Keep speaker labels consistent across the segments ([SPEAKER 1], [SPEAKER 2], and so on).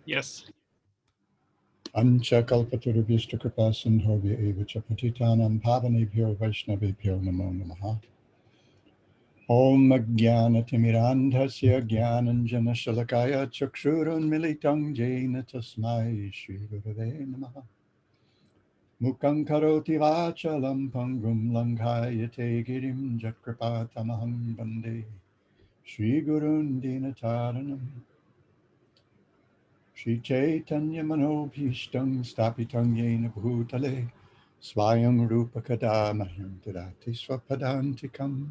[SPEAKER 1] Yes.
[SPEAKER 2] Ancha kalpatarubhishta kripa sindhobhya eva cha patitanam pavanebhyo vaishnavebhyo namo namaha. Om Jnanatimirandhasya Jnananjana Shalakaya Chakshurun Militang Jena Tasmai Shri Gurave Namaha. Mukhaṁ karoti vachalam pangum langhayate girim jakrapatamaham bande Shri Gurun Dinataranam. Shri Chaitanya Manobhishtam Stapitang Yena Bhutale Swayam Rupa Kadamahyam Tadati Swapadantikam.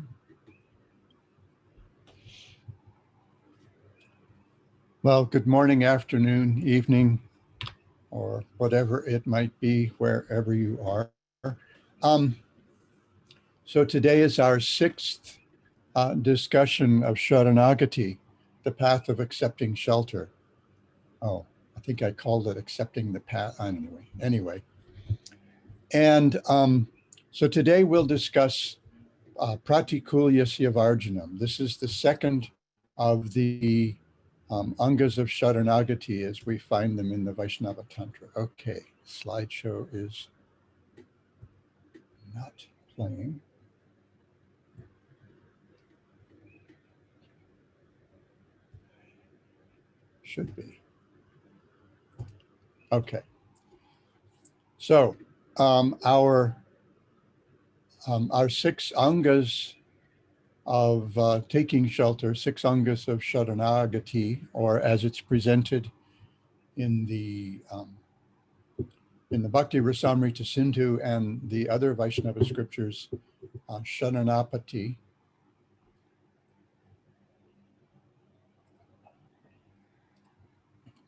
[SPEAKER 2] Well, good morning, afternoon, evening, or whatever it might be, wherever you are. So today is our sixth discussion of Sharanagati, the path of accepting shelter. Oh, I think I called it accepting the path. Anyway. And so today we'll discuss Pratikulya Sivarjanam. This is the second of the angas of Sharanagati as we find them in the Vaishnava Tantra. Okay, slideshow is not playing. Should be. Okay. So our 6 angas of taking shelter, 6 angas of Sharanagati, or as it's presented in the Bhakti Rasamrita Sindhu and the other Vaishnava scriptures, Sharanapati.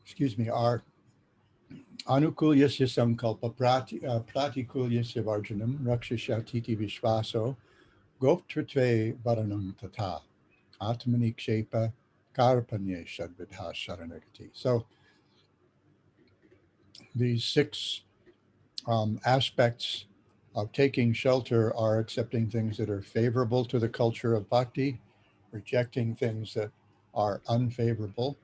[SPEAKER 2] Excuse me, are Anukulyasya Sankalpa Pratikulyasya Varjanam Rakshashatiti Vishvaso Goptritve Varanam Tata Atmani Kshepa Karpanye Shadvidha Sharanagati. So these 6 aspects of taking shelter are accepting things that are favorable to the culture of bhakti, rejecting things that are unfavorable.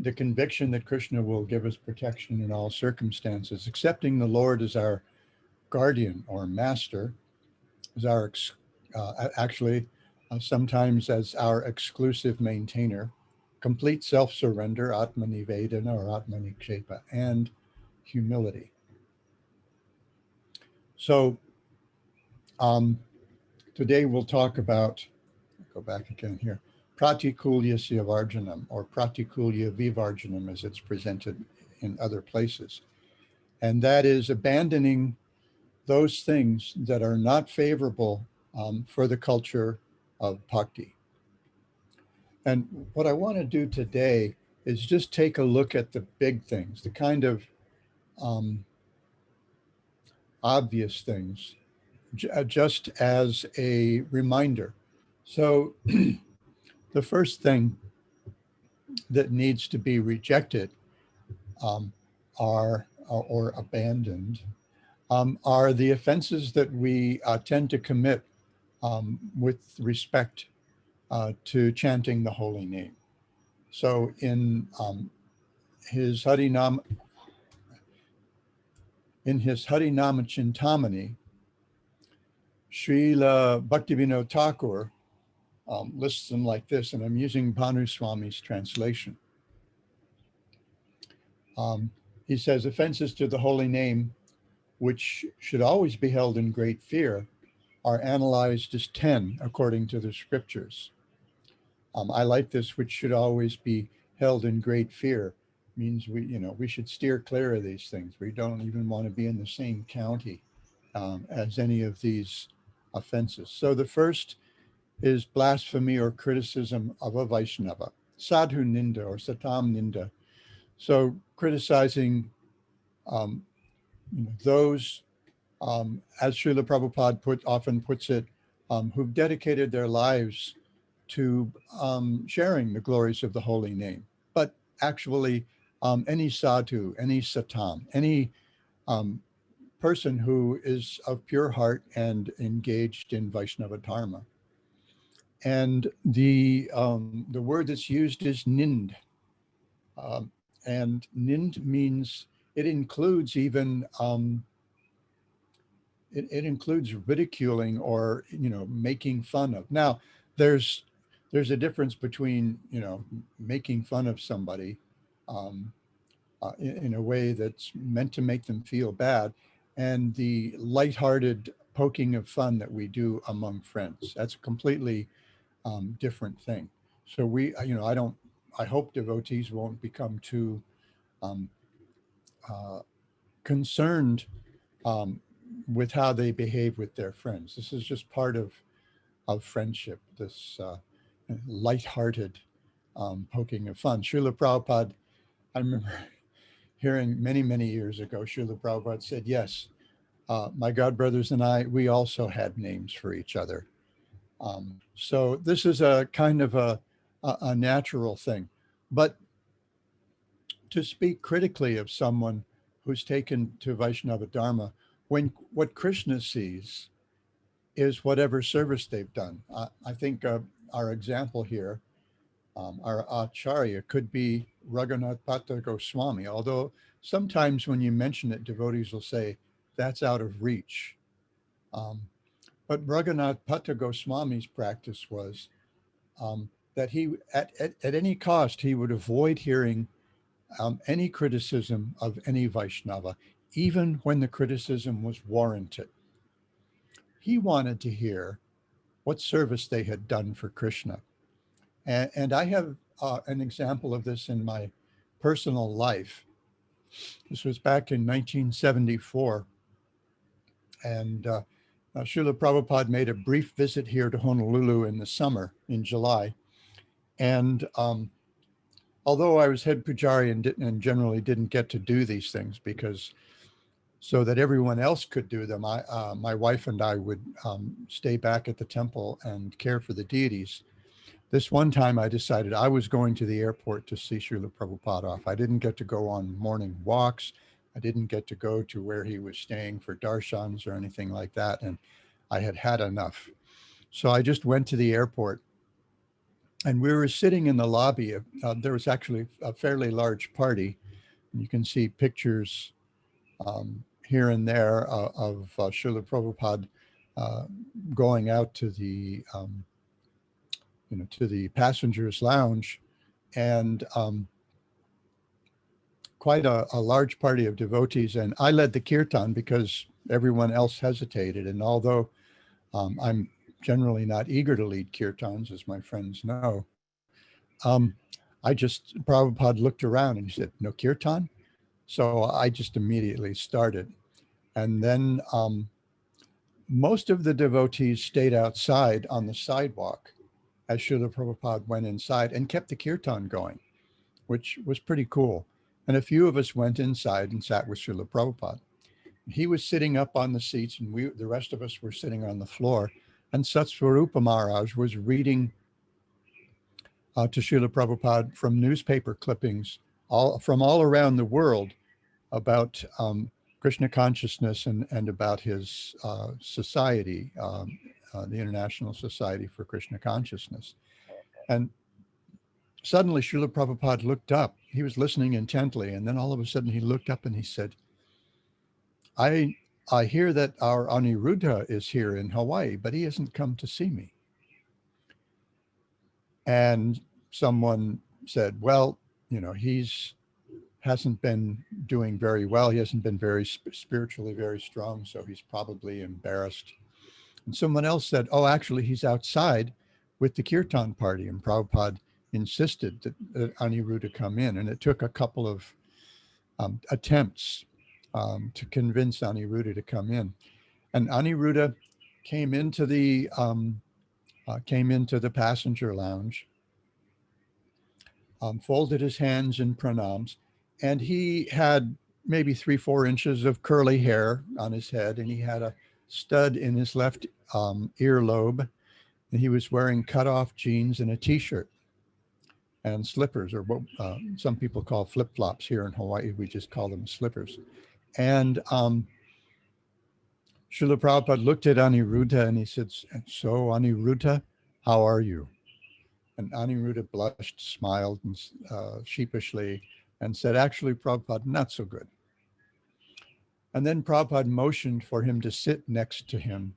[SPEAKER 2] The conviction that Krishna will give us protection in all circumstances, accepting the Lord as our guardian or master, as our sometimes as our exclusive maintainer, complete self-surrender, Atmanivedana or Atmanikshepa, and humility. So today we'll talk about, go back again here, Pratikulya Sivarjanam or Pratikulya Vivarjanam as it's presented in other places. And that is abandoning those things that are not favorable for the culture of bhakti. And what I want to do today is just take a look at the big things, the kind of obvious things, just as a reminder. So the first thing that needs to be rejected or abandoned are the offenses that we tend to commit with respect to chanting the holy name. So in his Harinama Chintamani, Srila Bhaktivinoda Thakur lists them like this, and I'm using Bhanu Swami's translation. He says, offenses to the holy name, which should always be held in great fear, are analyzed as 10 according to the scriptures. I like this, which should always be held in great fear, means we should steer clear of these things. We don't even want to be in the same county as any of these offenses. So the first is blasphemy or criticism of a Vaishnava, sadhu ninda or satam ninda. So criticizing those, as Srila Prabhupada often puts it, who've dedicated their lives to sharing the glories of the holy name. But actually, any sadhu, any satam, any person who is of pure heart and engaged in Vaishnava Dharma. And the word that's used is nind. And nind means, it includes even, it includes ridiculing or, making fun of. Now, there's a difference between, making fun of somebody um, in a way that's meant to make them feel bad, and the lighthearted poking of fun that we do among friends. That's a completely different thing. So I hope devotees won't become too um, uh, concerned um, with how they behave with their friends. This is just part of friendship, this lighthearted poking of fun. Srila Prabhupada, I remember hearing many, many years ago, Srila Prabhupada said, yes, my godbrothers and I, we also had names for each other. So this is a kind of a natural thing. But to speak critically of someone who's taken to Vaishnava Dharma, when what Krishna sees is whatever service they've done. I think our example here, our Acharya, could be Raghunath Bhatta Goswami, although sometimes when you mention it, devotees will say, that's out of reach. But Raghunath Bhatta Goswami's practice was that he, at any cost, he would avoid hearing any criticism of any Vaishnava, even when the criticism was warranted. He wanted to hear what service they had done for Krishna. And I have an example of this in my personal life. This was back in 1974. And Srila Prabhupada made a brief visit here to Honolulu in the summer, in July. And although I was head pujari and generally didn't get to do these things because so that everyone else could do them, my wife and I would stay back at the temple and care for the deities. This one time I decided I was going to the airport to see Srila Prabhupada off. I didn't get to go on morning walks. I didn't get to go to where he was staying for darshans or anything like that. And I had had enough. So I just went to the airport. And we were sitting in the lobby. There was actually a fairly large party. You can see pictures here and there of Srila Prabhupada going out to the to the passengers lounge, and quite a large party of devotees. And I led the kirtan because everyone else hesitated. And although I'm generally not eager to lead kirtans, as my friends know, Prabhupada looked around and he said, no kirtan? So I just immediately started. And then most of the devotees stayed outside on the sidewalk as Srila Prabhupada went inside and kept the kirtan going, which was pretty cool. And a few of us went inside and sat with Srila Prabhupada. He was sitting up on the seats and the rest of us were sitting on the floor. And Satsvarupa Maharaj was reading to Srila Prabhupada from newspaper clippings from all around the world about Krishna consciousness and about his society, the International Society for Krishna Consciousness. And suddenly Srila Prabhupada looked up. He was listening intently, and then all of a sudden he looked up and he said, I hear that our Aniruddha is here in Hawaii, but he hasn't come to see me. And someone said, well, he's hasn't been doing very well. He hasn't been very spiritually very strong, so he's probably embarrassed. And someone else said, oh, actually, he's outside with the kirtan party. And Prabhupada insisted that Aniruddha come in. And it took a couple of attempts to convince Aniruddha to come in. And Aniruddha came into the passenger lounge, folded his hands in pranams, and he had maybe 3-4 inches of curly hair on his head, and he had a stud in his left earlobe, and he was wearing cut-off jeans and a t-shirt and slippers, or what some people call flip-flops. Here in Hawaii, we just call them slippers. And Srila Prabhupada looked at Aniruddha and he said, so Aniruddha, how are you? And Aniruddha blushed, smiled and, sheepishly, and said, actually, Prabhupada, not so good. And then Prabhupada motioned for him to sit next to him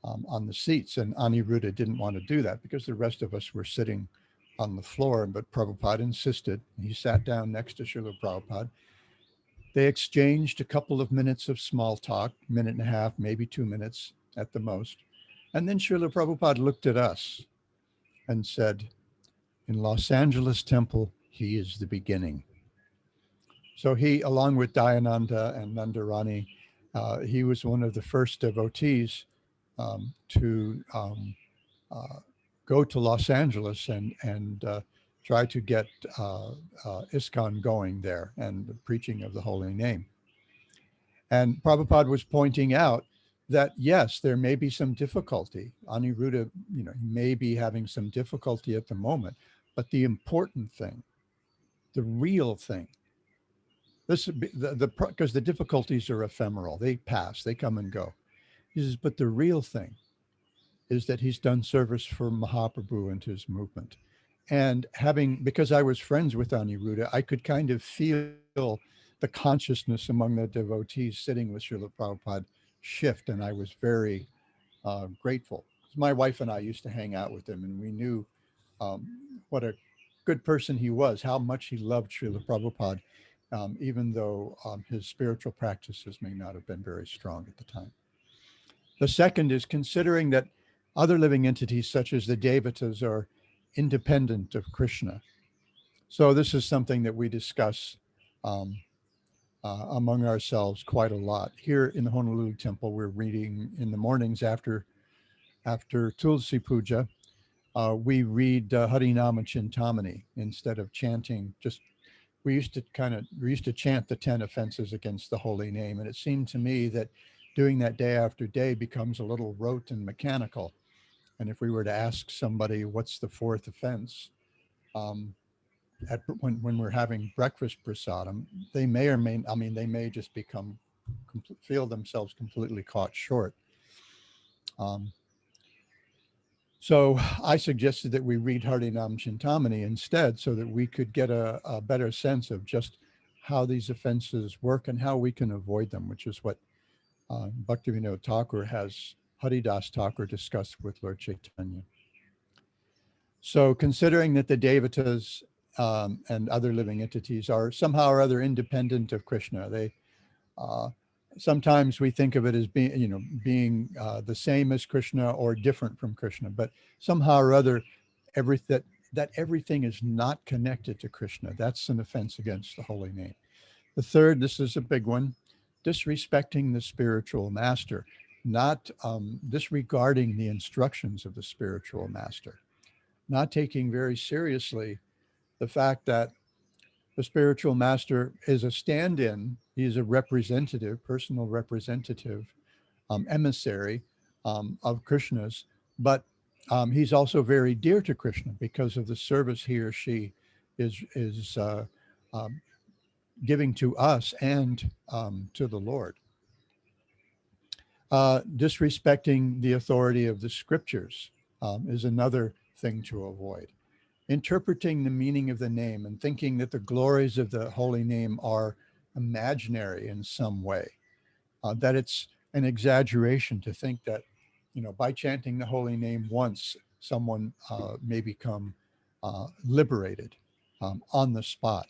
[SPEAKER 2] on the seats. And Aniruddha didn't want to do that because the rest of us were sitting on the floor. But Prabhupada insisted. He sat down next to Srila Prabhupada. They exchanged a couple of minutes of small talk, minute and a half, maybe 2 minutes at the most. And then Srila Prabhupada looked at us and said, in Los Angeles temple, he is the beginning. So he, along with Dayananda and Nandarani, he was one of the first devotees to go to Los Angeles and try to get ISKCON going there and the preaching of the holy name. And Prabhupada was pointing out that, yes, there may be some difficulty. Aniruddha, may be having some difficulty at the moment, but the important thing, the real thing, this because the difficulties are ephemeral, they pass, they come and go. He says, but the real thing is that he's done service for Mahaprabhu and his movement. And because I was friends with Aniruddha, I could kind of feel the consciousness among the devotees sitting with Srila Prabhupada shift. And I was very grateful. My wife and I used to hang out with him, and we knew what a good person he was, how much he loved Srila Prabhupada, even though his spiritual practices may not have been very strong at the time. The second is considering that other living entities, such as the devatas, are independent of Krishna. So this is something that we discuss among ourselves quite a lot. Here in the Honolulu temple, we're reading in the mornings after Tulsi Puja. We read Harinama Chintamani instead of chanting. We used to chant the 10 offenses against the holy name, and it seemed to me that doing that day after day becomes a little rote and mechanical. And if we were to ask somebody what's the fourth offense, when we're having breakfast prasadam, they may just feel themselves completely caught short. So I suggested that we read Harinam Chintamani instead, so that we could get a better sense of just how these offenses work and how we can avoid them, which is what Bhaktivinoda Thakur has Haridas Thakur discussed with Lord Chaitanya. So considering that the devatas and other living entities are somehow or other independent of Krishna, they sometimes we think of it as being the same as Krishna or different from Krishna, but somehow or other, that everything is not connected to Krishna. That's an offense against the holy name. The third, this is a big one, disrespecting the spiritual master, not disregarding the instructions of the spiritual master, not taking very seriously the fact that the spiritual master is a stand-in. He's a representative, personal representative, emissary of Krishna's, but he's also very dear to Krishna because of the service he or she is giving to us and to the Lord. Disrespecting the authority of the scriptures is another thing to avoid. Interpreting the meaning of the name and thinking that the glories of the holy name are imaginary in some way, that it's an exaggeration to think that, by chanting the holy name once, someone may become liberated on the spot.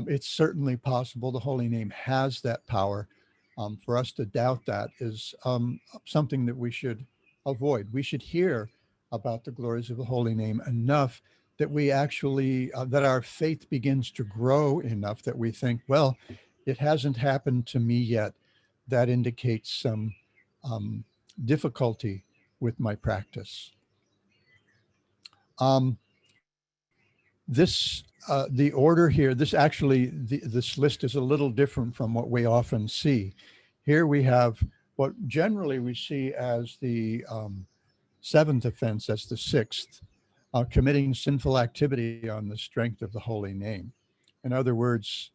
[SPEAKER 2] It's certainly possible. The holy name has that power. For us to doubt that is something that we should avoid. We should hear about the glories of the holy name enough that we actually, that our faith begins to grow enough that we think, well, it hasn't happened to me yet. That indicates some difficulty with my practice. The order here, this list is a little different from what we often see. Here we have what generally we see as the seventh offense, that's the sixth, committing sinful activity on the strength of the holy name. In other words,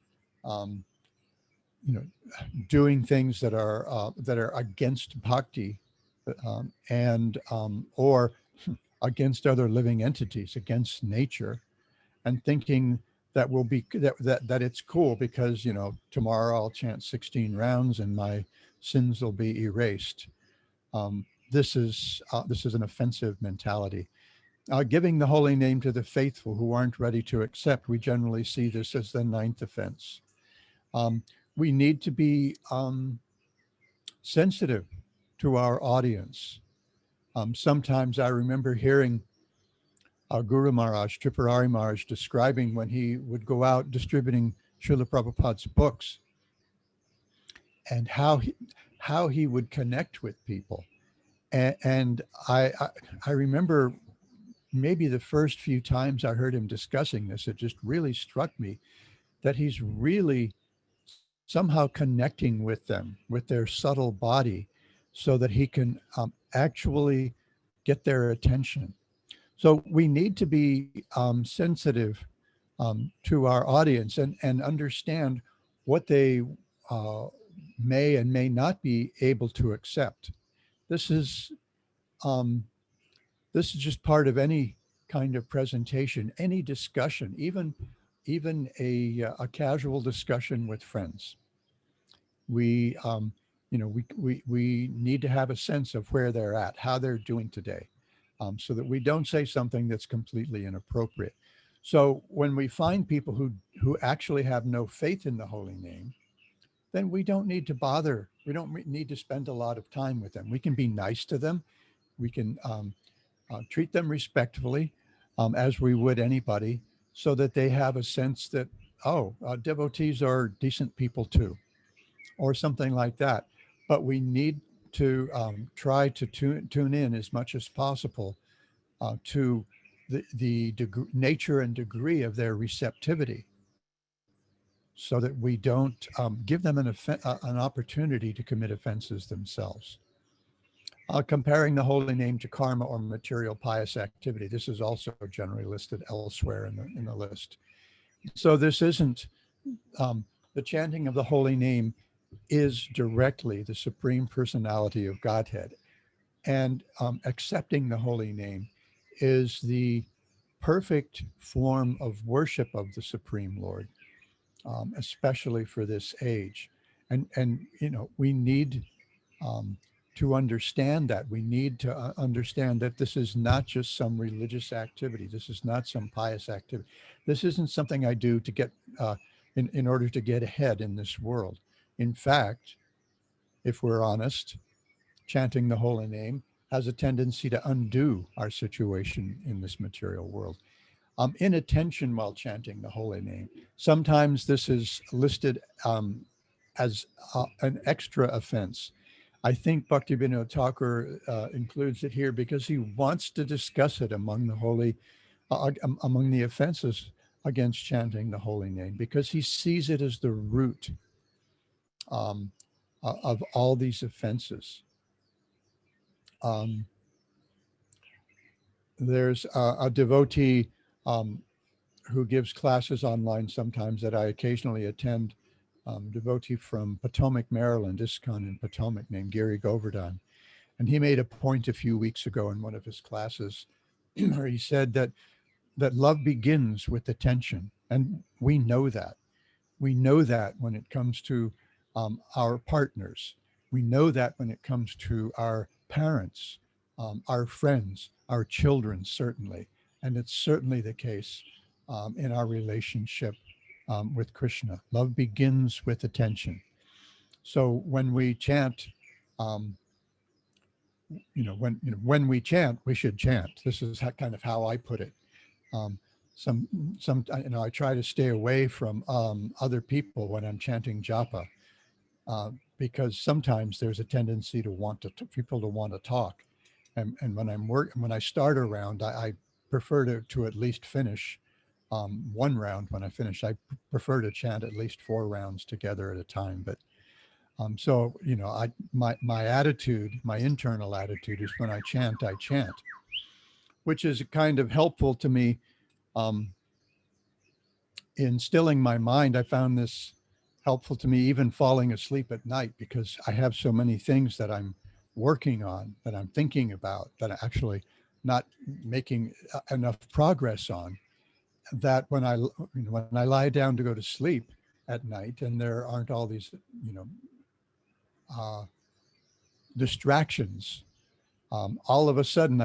[SPEAKER 2] doing things that are against bhakti, or against other living entities, against nature, and thinking that will be that it's cool because, you know, tomorrow I'll chant 16 rounds and my sins will be erased. This is an offensive mentality. Giving the holy name to the faithful who aren't ready to accept, we generally see this as the ninth offense. Um, we need to be sensitive to our audience. Sometimes I remember hearing Guru Maharaj, Tripurari Maharaj, describing when he would go out distributing Srila Prabhupada's books and how he would connect with people. And I remember maybe the first few times I heard him discussing this, it just really struck me that he's really somehow connecting with them, with their subtle body, so that he can actually get their attention. So we need to be sensitive to our audience and understand what they uh, may and may not be able to accept. This is um, this is just part of any kind of presentation, any discussion, even a casual discussion with friends. We we need to have a sense of where they're at, how they're doing today, so that we don't say something that's completely inappropriate. So when we find people who actually have no faith in the holy name, then we don't need to bother. We don't need to spend a lot of time with them. We can be nice to them. We can treat them respectfully, as we would anybody, so that they have a sense that, oh, devotees are decent people too, or something like that. But we need to try to tune in as much as possible to the nature and degree of their receptivity, so that we don't give them an opportunity to commit offenses themselves. Comparing the holy name to karma or material pious activity. This is also generally listed elsewhere in the list. So this isn't the chanting of the holy name is directly the supreme personality of Godhead, and accepting the holy name is the perfect form of worship of the Supreme Lord, especially for this age. And you know, we need um, to understand that. We need to understand that this is not just some religious activity. This is not some pious activity. This isn't something I do to get in order to get ahead in this world. In fact, if we're honest, chanting the holy name has a tendency to undo our situation in this material world. Inattention while chanting the holy name. Sometimes this is listed as an extra offense. I think Bhaktivinoda Thakur includes it here because he wants to discuss it among the among the offenses against chanting the holy name, because he sees it as the root um, of all these offenses. Um, there's a devotee who gives classes online sometimes that I occasionally attend, devotee from Potomac, Maryland, ISKCON in Potomac, named Gary Govardhan. And he made a point a few weeks ago in one of his classes where he said that love begins with attention. And we know that. We know that when it comes to our partners. We know that when it comes to our parents, our friends, our children, certainly. And it's certainly the case in our relationship with Krishna. Love begins with attention. So when we chant, um, when we chant, we should chant. This is kind of how I put it. Um, I try to stay away from other people when I'm chanting japa, because sometimes there's a tendency to people to want to talk, and when I start a round, I prefer to at least finish one round. When I finish, I prefer to chant at least 4 rounds together at a time. But so my attitude, my internal attitude is when I chant, which is kind of helpful to me. Um, in stilling my mind, I found this helpful to me even falling asleep at night, because I have so many things that I'm working on, that I'm thinking about, that not making enough progress on, that when I lie down to go to sleep at night and there aren't all these, uh, distractions, all of a sudden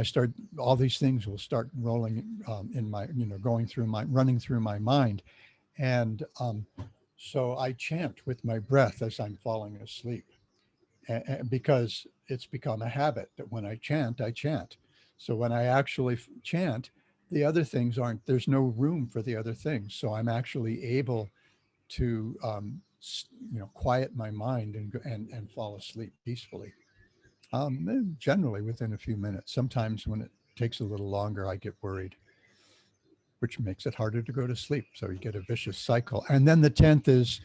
[SPEAKER 2] all these things will start rolling in my, running through my mind. And so I chant with my breath as I'm falling asleep, because it's become a habit that when I chant, I chant. So when I actually chant, the other things there's no room for the other things. So I'm actually able to, quiet my mind and fall asleep peacefully. Generally within a few minutes. Sometimes when it takes a little longer, I get worried, which makes it harder to go to sleep. So you get a vicious cycle. And then the 10th is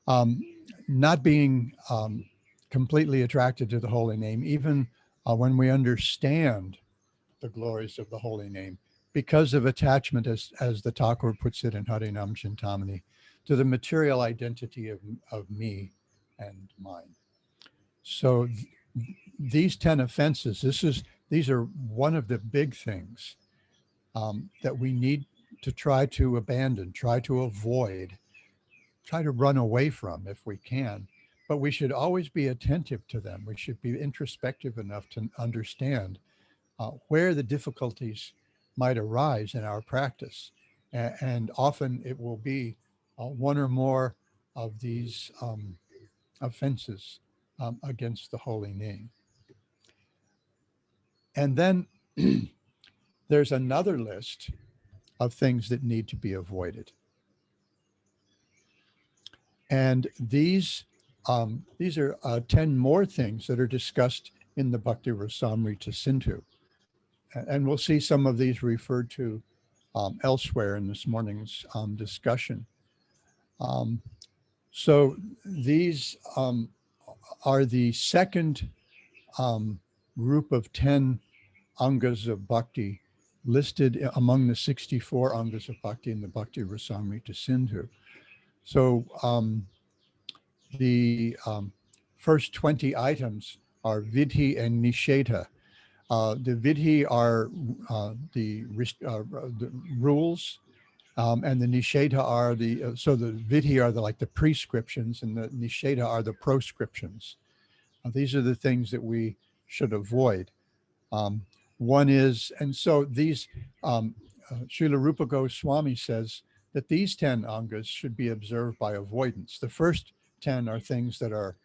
[SPEAKER 2] um, not being completely attracted to the holy name, even when we understand the glories of the holy name, because of attachment, as the Thakur puts it in Harinam Chintamani, to the material identity of me and mine. So these 10 offenses, these are one of the big things that we need to try to abandon, try to avoid, try to run away from if we can. But we should always be attentive to them. We should be introspective enough to understand where the difficulties might arise in our practice. And often it will be one or more of these offenses against the holy name. And then there's another list of things that need to be avoided. And these are 10 more things that are discussed in the Bhakti Rasamrita Sindhu. And we'll see some of these referred to elsewhere in this morning's discussion. So these are the second group of 10 angas of bhakti listed among the 64 angas of bhakti in the Bhakti Rasamrita Sindhu. So the first 20 items are vidhi and nishedha. The vidhi are the rules, and the nishedha are so the vidhi are like the prescriptions, and the nishedha are the proscriptions. These are the things that we should avoid. One is, and so these, Srila Rupa Goswami says that these 10 angas should be observed by avoidance. The first 10 are things that are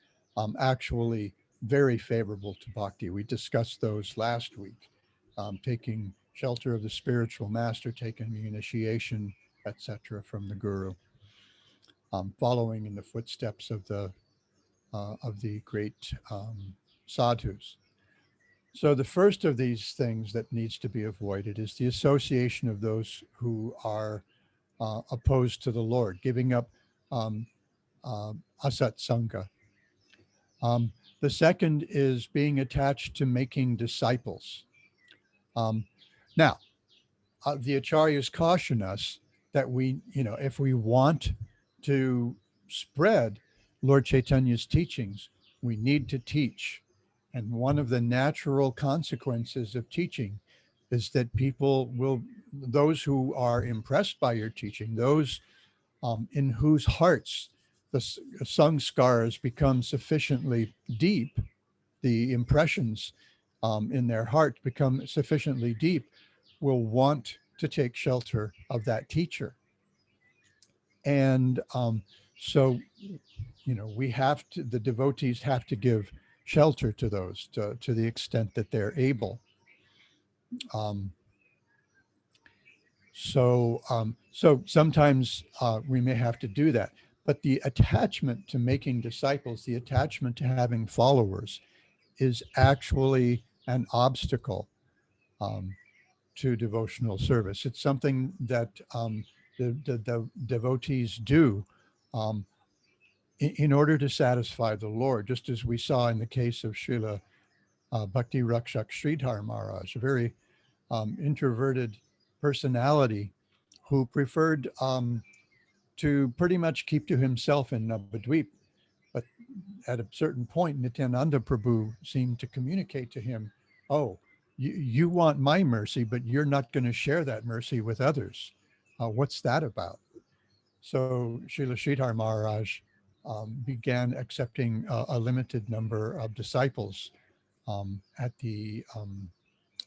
[SPEAKER 2] actually very favorable to bhakti. We discussed those last week, taking shelter of the spiritual master, taking the initiation, etc., from the guru, following in the footsteps of the great sadhus. So the first of these things that needs to be avoided is the association of those who are opposed to the Lord, giving up asat sangha. The second is being attached to making disciples. Now, the acharyas caution us that if we want to spread Lord Chaitanya's teachings, we need to teach. And one of the natural consequences of teaching is that those who are impressed by your teaching, those in whose hearts the sanskars become sufficiently deep, the impressions in their heart become sufficiently deep, will want to take shelter of that teacher. And so, the devotees have to give shelter to those to the extent that they're able. So sometimes we may have to do that. But the attachment to making disciples, the attachment to having followers, is actually an obstacle to devotional service. It's something that the devotees do in order to satisfy the Lord, just as we saw in the case of Srila Bhakti Rakshak Sridhar Maharaj, a very introverted personality who preferred to pretty much keep to himself in Navadvip. But at a certain point, Nityananda Prabhu seemed to communicate to him, oh, you want my mercy, but you're not going to share that mercy with others. What's that about? So Srila Sridhar Maharaj began accepting a limited number of disciples at the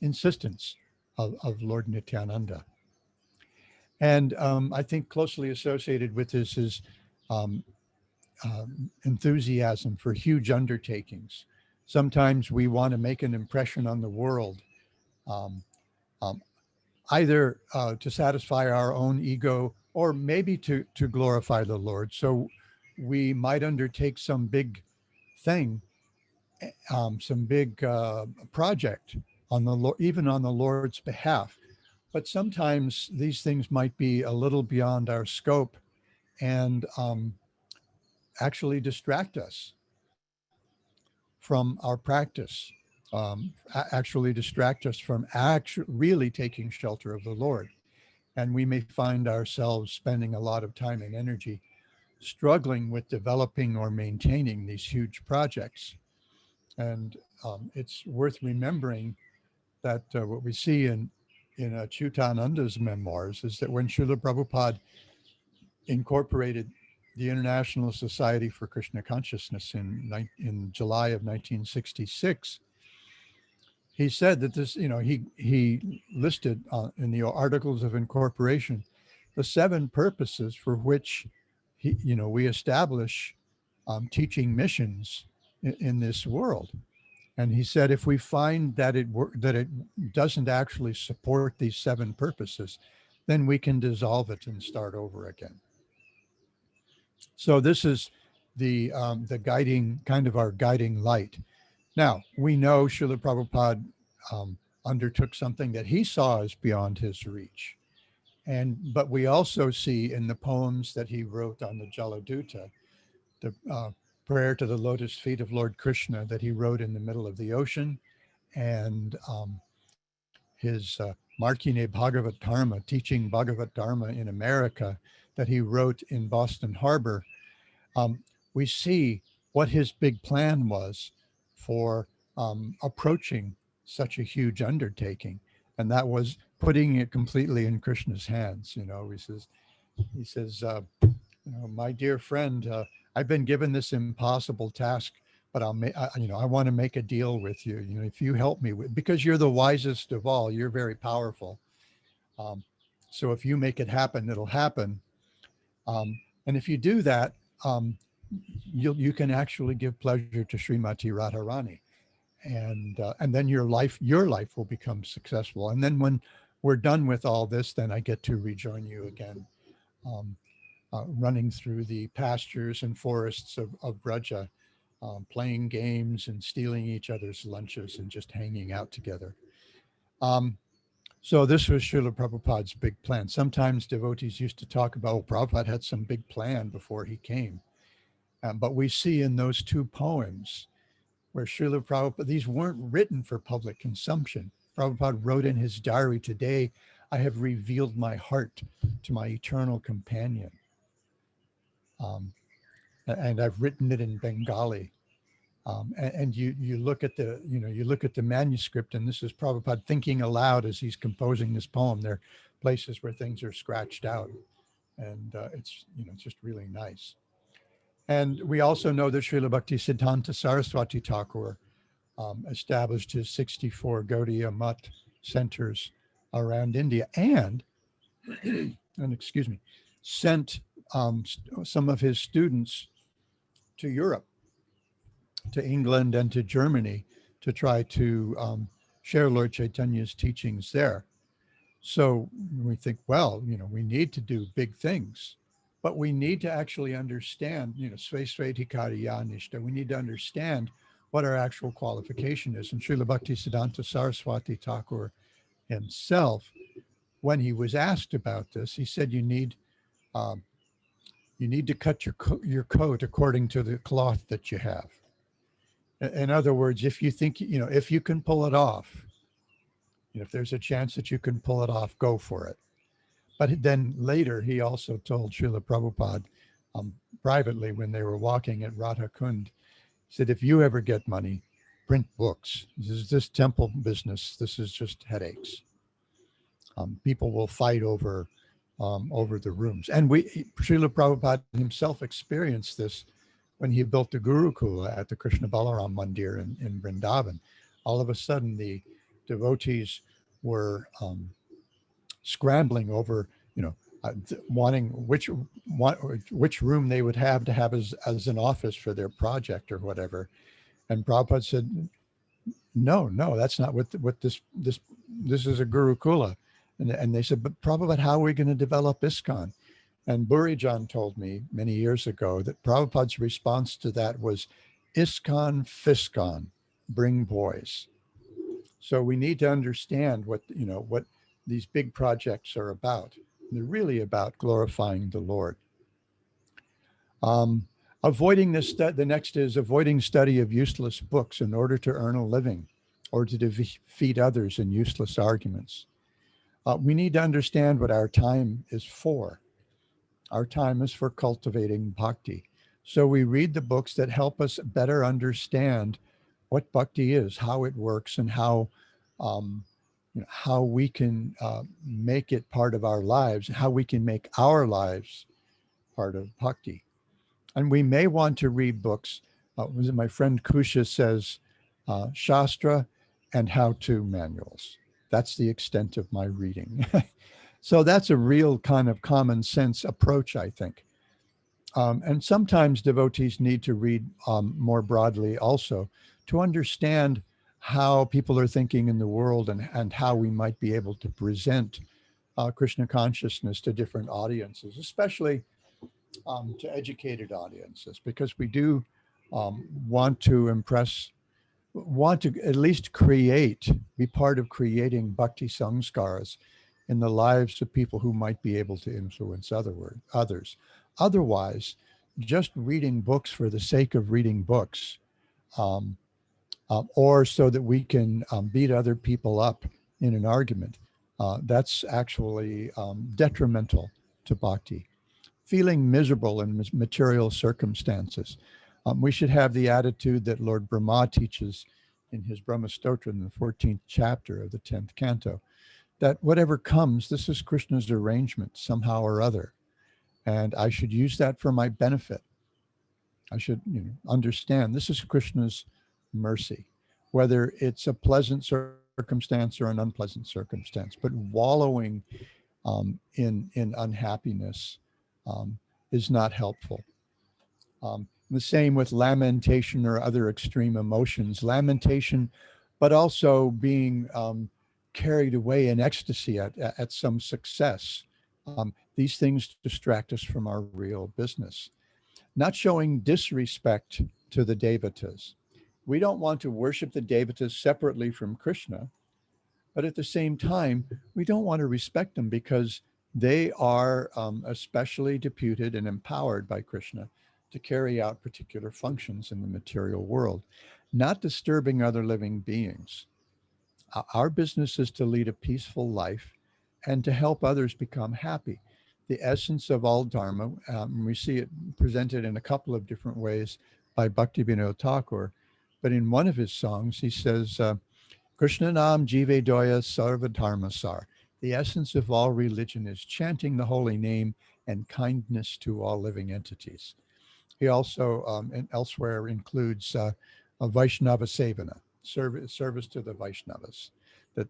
[SPEAKER 2] insistence of Lord Nityananda. And I think closely associated with this is um, enthusiasm for huge undertakings. Sometimes we want to make an impression on the world, um, um, either to satisfy our own ego or maybe to glorify the Lord. So we might undertake some big thing, some big project on the Lord, even on the Lord's behalf. But sometimes these things might be a little beyond our scope and actually distract us from our practice, actually distract us from really taking shelter of the Lord. And we may find ourselves spending a lot of time and energy struggling with developing or maintaining these huge projects. And it's worth remembering that what we see in Chutananda's memoirs is that when Srila Prabhupada incorporated the International Society for Krishna Consciousness in July of 1966, he said that this, he listed in the Articles of Incorporation the 7 purposes for which we establish teaching missions in this world. And he said, if we find that it doesn't actually support these 7 purposes, then we can dissolve it and start over again. So this is the guiding, kind of our guiding light. Now, we know Srila Prabhupada undertook something that he saw as beyond his reach. But we also see in the poems that he wrote on the Jaladuta, the prayer to the lotus feet of Lord Krishna that he wrote in the middle of the ocean, and his Markine Bhagavat Dharma, teaching Bhagavat Dharma in America, that he wrote in Boston Harbor. We see what his big plan was for approaching such a huge undertaking. And that was putting it completely in Krishna's hands. He says, my dear friend, I've been given this impossible task, but I want to make a deal with you. If you help me because you're the wisest of all, you're very powerful. So if you make it happen, it'll happen. And if you do that, you can actually give pleasure to Srimati Radharani, and then your life will become successful. And then when we're done with all this, then I get to rejoin you again, running through the pastures and forests of Braja, playing games and stealing each other's lunches and just hanging out together. So this was Srila Prabhupada's big plan. Sometimes devotees used to talk about, Prabhupada had some big plan before he came. But we see in those 2 poems where Srila Prabhupada, these weren't written for public consumption. Prabhupada wrote in his diary, today, I have revealed my heart to my eternal companion. And I've written it in Bengali. And you look at the manuscript, and this is Prabhupada thinking aloud as he's composing this poem. There are places where things are scratched out, and it's just really nice. And we also know that Srila Bhakti Siddhanta Saraswati Thakur established his 64 Gaudiya Mutt centers around India, and excuse me, sent some of his students to Europe, to England and to Germany, to try to share Lord Chaitanya's teachings there. So we think, well, we need to do big things, but we need to actually understand, we need to understand what our actual qualification is. And Srila Bhakti Siddhanta Saraswati Thakur himself, when he was asked about this, he said, you need to cut your coat according to the cloth that you have. In other words, if you think, if you can pull it off, if there's a chance that you can pull it off, go for it. But then later, he also told Srila Prabhupada privately when they were walking at Radha Kund, he said, if you ever get money, print books. This temple business, this is just headaches. People will fight over the rooms. And Srila Prabhupada himself experienced this when he built the Gurukula at the Krishna Balaram Mandir in Vrindavan. All of a sudden, the devotees were scrambling over, wanting which room they would have to have as an office for their project or whatever. And Prabhupada said, no, that's not what this is a Gurukula. And they said, but Prabhupada, how are we going to develop ISKCON? And Burijan told me many years ago that Prabhupada's response to that was, ISKCON FISKCON, bring boys. So we need to understand what these big projects are about. They're really about glorifying the Lord. Avoiding this, the next is avoiding study of useless books in order to earn a living or to defeat others in useless arguments. We need to understand what our time is for. Our time is for cultivating bhakti. So we read the books that help us better understand what bhakti is, how it works, and how we can make it part of our lives, how we can make our lives part of bhakti. And we may want to read books. My friend Kusha says, Shastra and how-to manuals. That's the extent of my reading. So that's a real kind of common sense approach, I think. And sometimes devotees need to read more broadly also to understand how people are thinking in the world and how we might be able to present Krishna consciousness to different audiences, especially to educated audiences, because we do want to at least be part of creating bhakti samskaras in the lives of people who might be able to influence others. Otherwise, just reading books for the sake of reading books, or so that we can beat other people up in an argument, that's actually detrimental to bhakti. Feeling miserable in material circumstances. We should have the attitude that Lord Brahma teaches in his Brahma Stotra in the 14th chapter of the 10th canto, that whatever comes, this is Krishna's arrangement somehow or other. And I should use that for my benefit. I should understand this is Krishna's mercy, whether it's a pleasant circumstance or an unpleasant circumstance, but wallowing in unhappiness is not helpful. The same with lamentation or other extreme emotions. Lamentation, but also being carried away in ecstasy at some success. These things distract us from our real business. Not showing disrespect to the devatas. We don't want to worship the devatas separately from Krishna, but at the same time, we don't want to respect them because they are especially deputed and empowered by Krishna to carry out particular functions in the material world, not disturbing other living beings. Our business is to lead a peaceful life and to help others become happy. The essence of all Dharma, we see it presented in a couple of different ways by Bhaktivinoda Thakur, but in one of his songs, he says, Krishna Nam Jive Doya Sarva Dharma Sar. The essence of all religion is chanting the holy name and kindness to all living entities. He also and elsewhere includes a Vaishnava Sevana, service to the Vaishnavas, that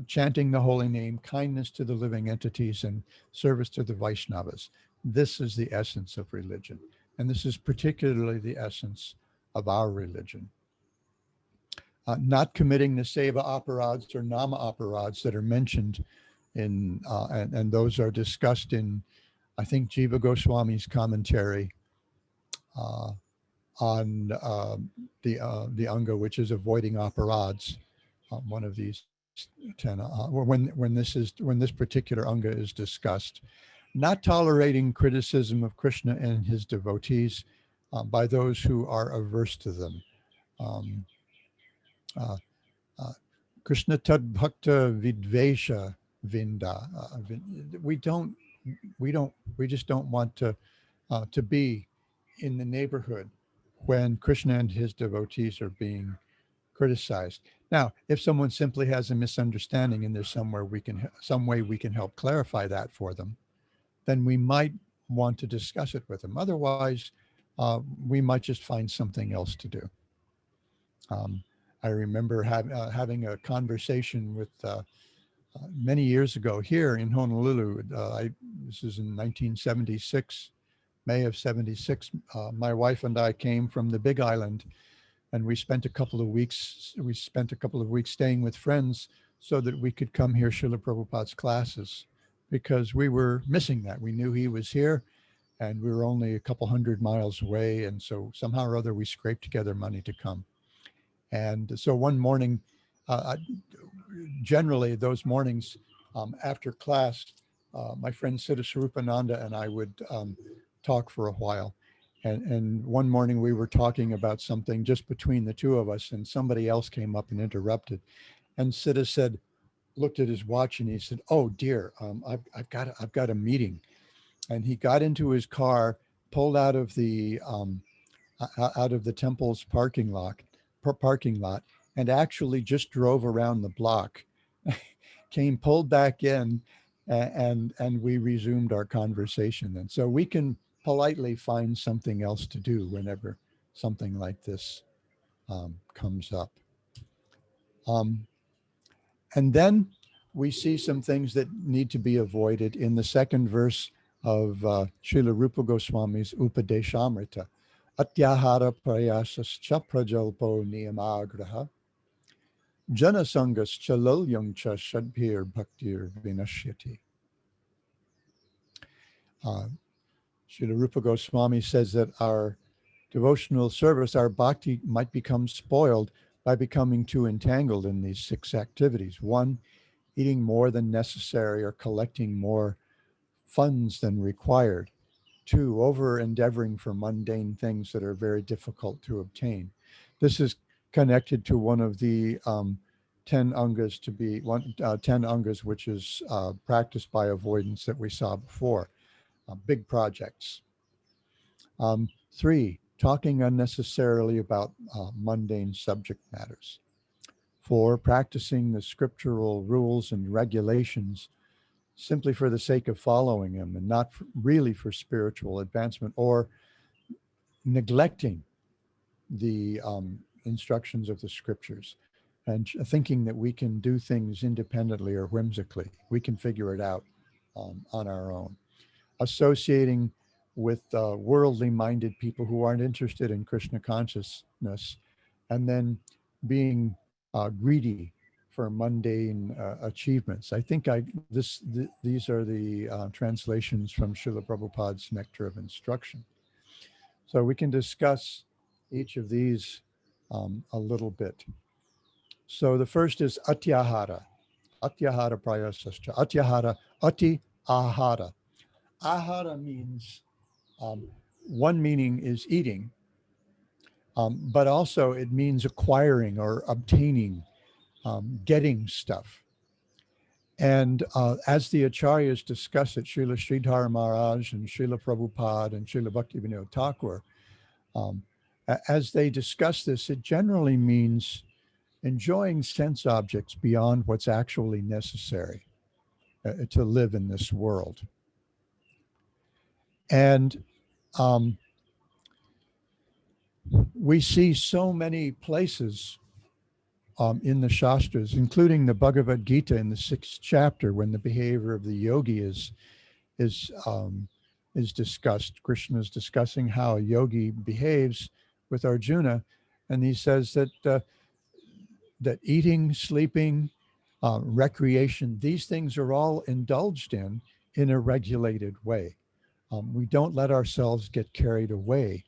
[SPEAKER 2] chanting the holy name, kindness to the living entities, and service to the Vaishnavas. This is the essence of religion. And this is particularly the essence of our religion. Not committing the seva aparads or nama aparads that are mentioned in, and those are discussed in, I think, Jiva Goswami's commentary on the Anga, which is avoiding aparads, one of these 10, when this particular Anga is discussed. Not tolerating criticism of Krishna and his devotees by those who are averse to them. Krishna tad bhakta vidvesha vinda. We just don't want to be in the neighborhood when Krishna and his devotees are being criticized. Now, if someone simply has a misunderstanding and there's some way we can help clarify that for them, then we might want to discuss it with them. Otherwise, we might just find something else to do. I remember having a conversation with many years ago here in Honolulu. This is in 1976, May of 76. My wife and I came from the Big Island, and we spent a couple of weeks staying with friends so that we could come hear Srila Prabhupada's classes, because we were missing that. We knew he was here, and we were only a couple hundred miles away, and so somehow or other we scraped together money to come. And so one morning, generally those mornings after class, my friend Siddha Swarupananda and I would talk for a while. And one morning we were talking about something just between the two of us, and somebody else came up and interrupted. And Siddha said, looked at his watch, and he said, "Oh dear, I've got a meeting." And he got into his car, pulled out of the temple's parking lot, and actually just drove around the block, pulled back in, and we resumed our conversation. And so we can politely find something else to do whenever something like this comes up. And then we see some things that need to be avoided in the second verse of Srila Rupa Goswami's Upadeshamrita. Atyahara prayasascha prajalpo niyamagraha janasangas chalalyam cha shadbhir bhaktir vinashyati. Srila Rupa Goswami says that our devotional service, our bhakti, might become spoiled by becoming too entangled in these 6 activities. 1, eating more than necessary or collecting more funds than required. 2, over endeavoring for mundane things that are very difficult to obtain. This is connected to one of the 10 angas 10 angas, which is practiced by avoidance that we saw before. Big projects. 3, talking unnecessarily about mundane subject matters. 4, practicing the scriptural rules and regulations simply for the sake of following them and not really for spiritual advancement, or neglecting the instructions of the scriptures and thinking that we can do things independently or whimsically. We can figure it out on our own. Associating with worldly minded people who aren't interested in Krishna consciousness, and then being greedy for mundane achievements. I think these are the translations from Srila Prabhupada's Nectar of Instruction. So we can discuss each of these a little bit. So the first is atyahara. Atyahara prayasascha. Atyahara, ati ahara. Ahara means, one meaning is eating, but also it means acquiring or obtaining, getting stuff. And as the Acharyas discuss it, Srila Sridhar Maharaj and Srila Prabhupada and Srila Bhaktivinoda Thakur, as they discuss this, it generally means enjoying sense objects beyond what's actually necessary to live in this world. And we see so many places in the Shastras, including the Bhagavad Gita in the 6th chapter, when the behavior of the yogi is discussed. Krishna is discussing how a yogi behaves with Arjuna, and he says that that eating, sleeping, recreation, these things are all indulged in a regulated way. We don't let ourselves get carried away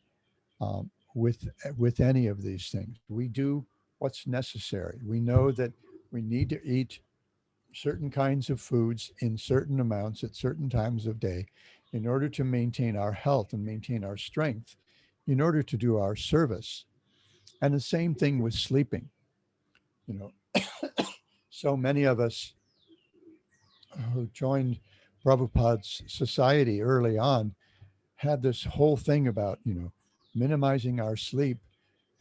[SPEAKER 2] with any of these things. We do what's necessary. We know that we need to eat certain kinds of foods in certain amounts at certain times of day in order to maintain our health and maintain our strength, in order to do our service. And the same thing with sleeping. You know, so many of us who joined Prabhupada's society early on had this whole thing about, minimizing our sleep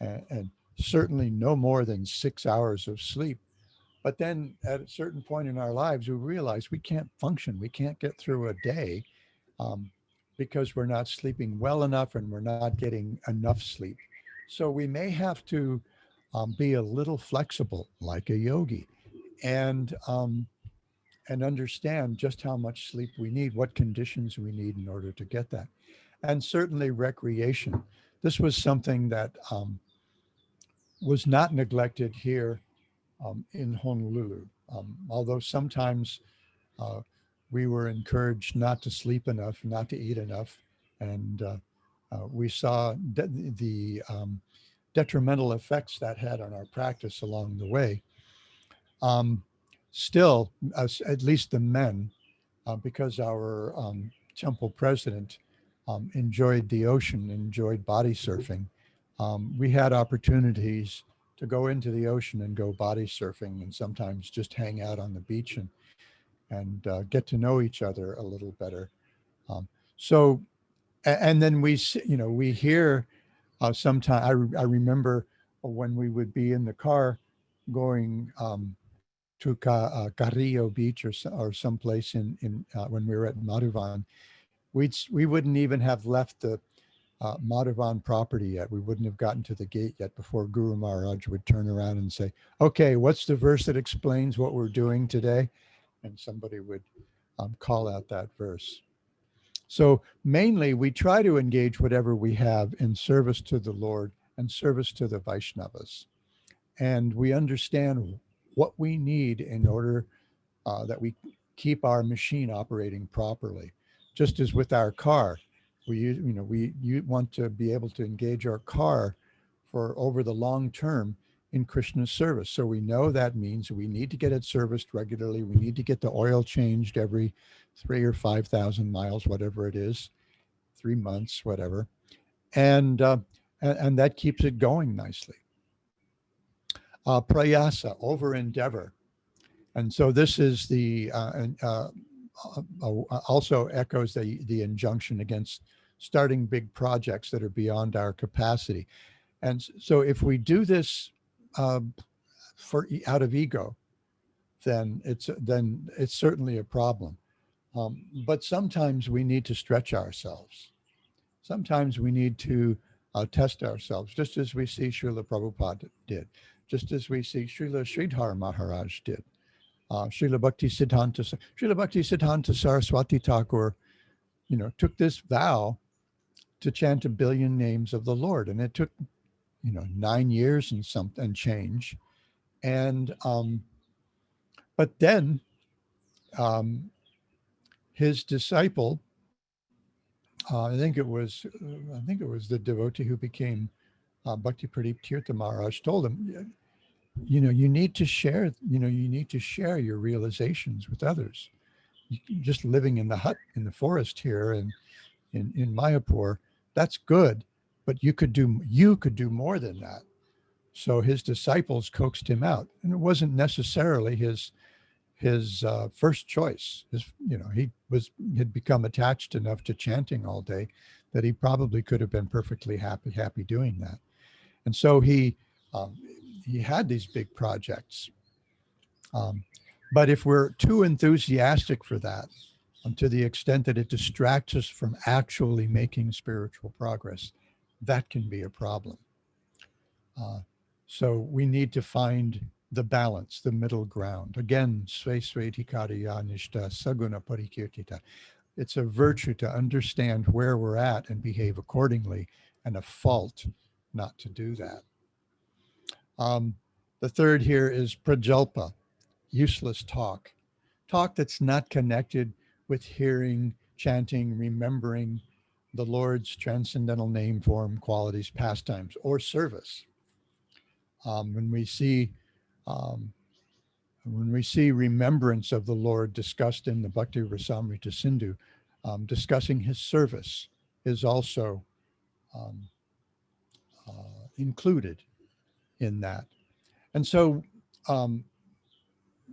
[SPEAKER 2] and certainly no more than 6 hours of sleep. But then at a certain point in our lives, we realize we can't function. We can't get through a day um, because we're not sleeping well enough and we're not getting enough sleep. So we may have to be a little flexible, like a yogi, and understand just how much sleep we need, what conditions we need in order to get that. And certainly recreation. This was something that was not neglected here in Honolulu, although sometimes uh, we were encouraged not to sleep enough, not to eat enough, and we saw the detrimental effects that had on our practice along the way. Um, Still, at least the men, because our temple president enjoyed the ocean, enjoyed body surfing, we had opportunities to go into the ocean and go body surfing and sometimes just hang out on the beach and get to know each other a little better. Um, so, and then we hear sometimes, I remember when we would be in the car going to Carrillo Beach or someplace when we were at Madhuvan, we wouldn't even have left the Madhuvan property yet. We wouldn't have gotten to the gate yet before Guru Maharaj would turn around and say, "Okay, what's the verse that explains what we're doing today?" And somebody would call out that verse. So mainly, we try to engage whatever we have in service to the Lord and service to the Vaishnavas, and we understand what we need in order that we keep our machine operating properly. Just as with our car, we want to be able to engage our car for over the long term in Krishna's service. So we know that means we need to get it serviced regularly. We need to get the oil changed every 3 or 5,000 miles, whatever it is, 3 months, whatever, and that keeps it going nicely. Prayasa, over endeavor. And so this is also echoes the injunction against starting big projects that are beyond our capacity. And so if we do this out of ego, then it's certainly a problem. But sometimes we need to stretch ourselves. Sometimes we need to test ourselves, just as we see Srila Prabhupada did, just as we see Srila Sridhar Maharaj did. Srila Bhakti Siddhanta Saraswati Thakur, took this vow to chant 1,000,000,000 names of the Lord, and it took, 9 years and change, and but then his disciple, I think it was the devotee who became Bhakti Pradip Tirtha Maharaj, told him, you need to share, your realizations with others. Just living in the hut in the forest here and in Mayapur, that's good, but you could do more than that. So his disciples coaxed him out, and it wasn't necessarily his first choice. He had become attached enough to chanting all day that he probably could have been perfectly happy doing that. And so he had these big projects. But if we're too enthusiastic for that, to the extent that it distracts us from actually making spiritual progress, that can be a problem. So we need to find the balance, the middle ground. Again, svesvedikariya nishta saguna parikirtita. It's a virtue to understand where we're at and behave accordingly, and a fault not to do that. The third here is prajalpa, useless talk that's not connected with hearing, chanting, remembering the Lord's transcendental name, form, qualities, pastimes, or service. When we see remembrance of the Lord discussed in the Bhakti Rasamrita Sindhu, discussing his service is also included in that. And so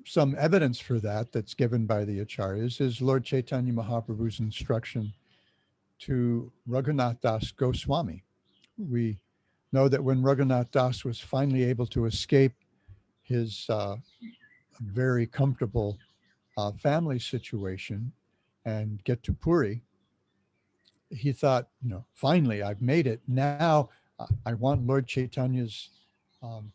[SPEAKER 2] some evidence for that's given by the Acharyas is Lord Chaitanya Mahaprabhu's instruction to Raghunath Das Goswami. We know that when Raghunath Das was finally able to escape his very comfortable family situation and get to Puri, he thought, finally, I've made it. Now I want Lord Chaitanya's, um,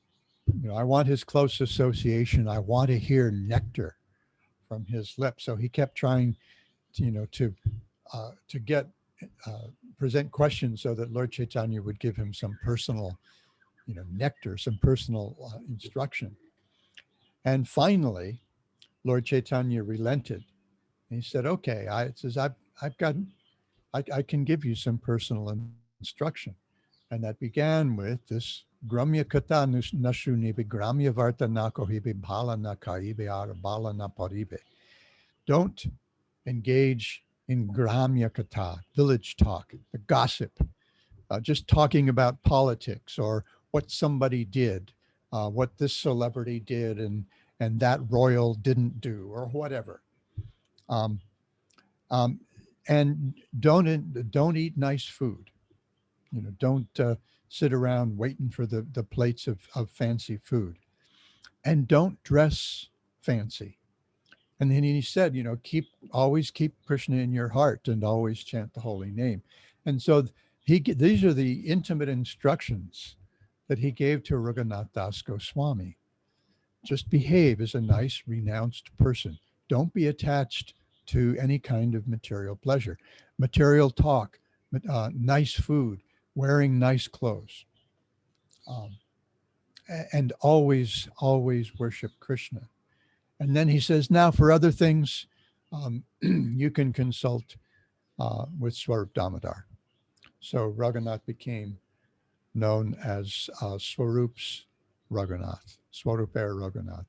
[SPEAKER 2] I want his close association. I want to hear nectar from his lips. So he kept trying, to get present questions so that Lord Chaitanya would give him some personal, nectar, some personal instruction. And finally, Lord Chaitanya relented. And he said, "Okay, I've got, I can give you some personal instruction." And that began with this Gramya Kata Nashunibe Gramya Varta Nakohibe Bhala Nakaibe Ara Bhala Naparibe. Don't engage in Gramya Kata, village talk, the gossip, just talking about politics or what somebody did, what this celebrity did, and that royal didn't do, or whatever. Um, um, and don't eat nice food. Don't sit around waiting for the plates of fancy food, and don't dress fancy. And then he said, always keep Krishna in your heart and always chant the holy name. And so these are the intimate instructions that he gave to Raghunath Das Goswami. Just behave as a nice, renounced person. Don't be attached to any kind of material pleasure, material talk, nice food, wearing nice clothes, um, and always worship Krishna. And then he says, now for other things, you can consult with Swarup Damodar. So Raghunath became known as Swarup's Raghunath, Swaruper Raghunath,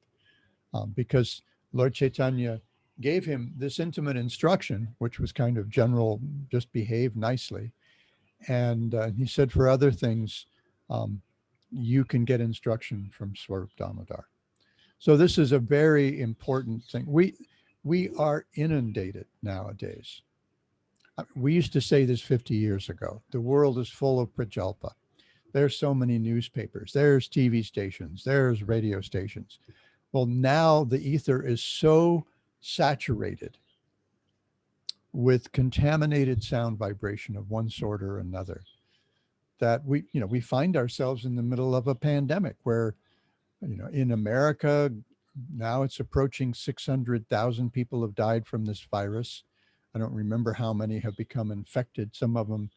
[SPEAKER 2] because Lord Chaitanya gave him this intimate instruction, which was kind of general, just behave nicely. And he said, for other things, you can get instruction from Swarup Damodar. So this is a very important thing. We are inundated nowadays. We used to say this 50 years ago. The world is full of prajalpa. There's so many newspapers. There's TV stations. There's radio stations. Well, now the ether is so saturated with contaminated sound vibration of one sort or another that we find ourselves in the middle of a pandemic where, in America, now it's approaching 600,000 people have died from this virus. I don't remember how many have become infected. Some of them,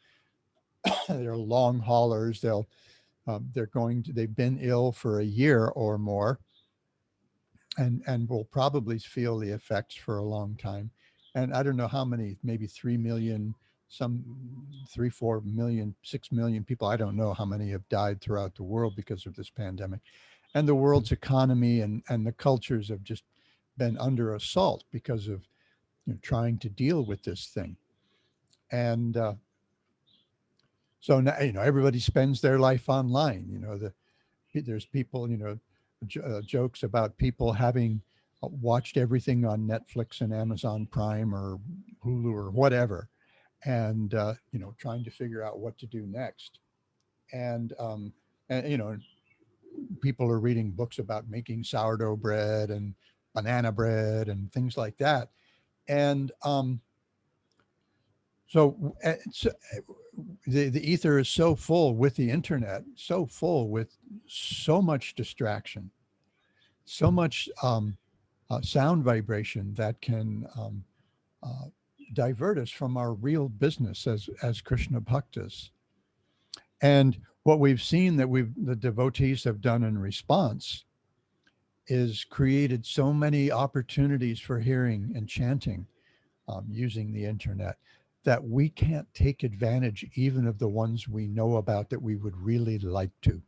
[SPEAKER 2] they're long haulers. They've been ill for a year or more, and will probably feel the effects for a long time. And I don't know how many, maybe 3 million, some 3, 4 million, 6 million people. I don't know how many have died throughout the world because of this pandemic. And the world's economy and the cultures have just been under assault because of trying to deal with this thing. And so now, everybody spends their life online. There's people, jokes about people having watched everything on Netflix and Amazon Prime or Hulu or whatever, and trying to figure out what to do next. And people are reading books about making sourdough bread and banana bread and things like that. And so the ether is so full with the internet, so full with so much distraction, so much sound vibration that can divert us from our real business as Krishna bhaktas. And what we've seen that the devotees have done in response is created so many opportunities for hearing and chanting using the internet that we can't take advantage even of the ones we know about that we would really like to.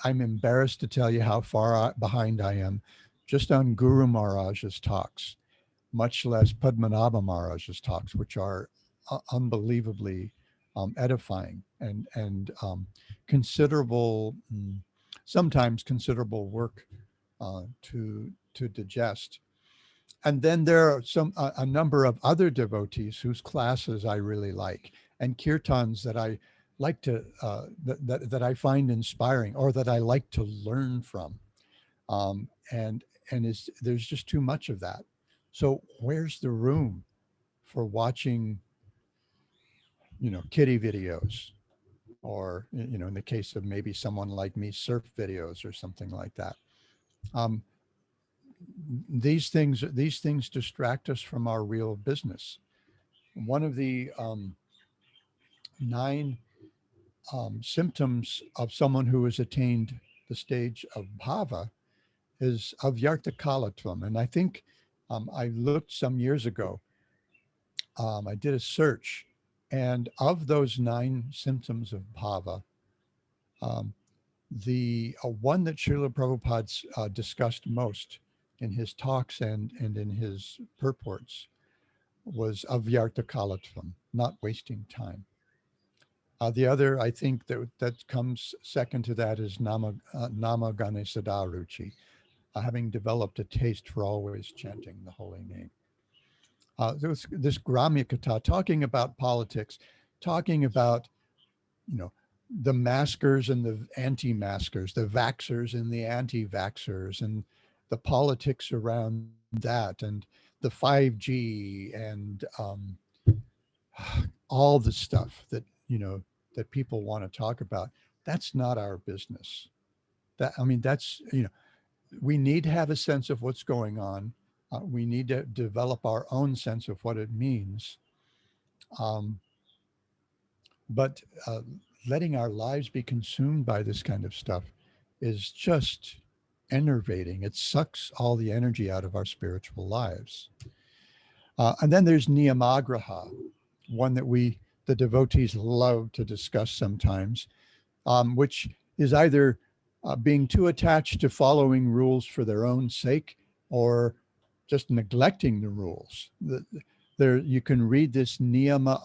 [SPEAKER 2] I'm embarrassed to tell you how far behind I am just on Guru Maharaj's talks, much less Padmanabha Maharaj's talks, which are unbelievably edifying and considerable, sometimes considerable work to digest. And then there are a number of other devotees whose classes I really like, and kirtans that I like to that I find inspiring, or that I like to learn from. And there's just too much of that. So where's the room for watching, kitty videos, or in the case of maybe someone like me, surf videos or something like that. Um, these things distract us from our real business. One of the nine symptoms of someone who has attained the stage of bhava is avyartakalatvam. And I think I looked some years ago, I did a search, and of those nine symptoms of bhava, um, the one that Srila Prabhupada discussed most in his talks and in his purports was avyartakalatvam, not wasting time. The other, I think that comes second to that is nama gane sadaruchi, having developed a taste for always chanting the holy name. This Gramya Kata, talking about politics, talking about, the maskers and the anti-maskers, the vaxxers and the anti-vaxxers, and the politics around that, and the 5G, and all the stuff that people want to talk about. That's not our business. That's, we need to have a sense of what's going on. We need to develop our own sense of what it means. Um, but letting our lives be consumed by this kind of stuff is just enervating. It sucks all the energy out of our spiritual lives. And then there's niyamagraha, one that the devotees love to discuss sometimes, which is either being too attached to following rules for their own sake, or just neglecting the rules. You can read this as niyama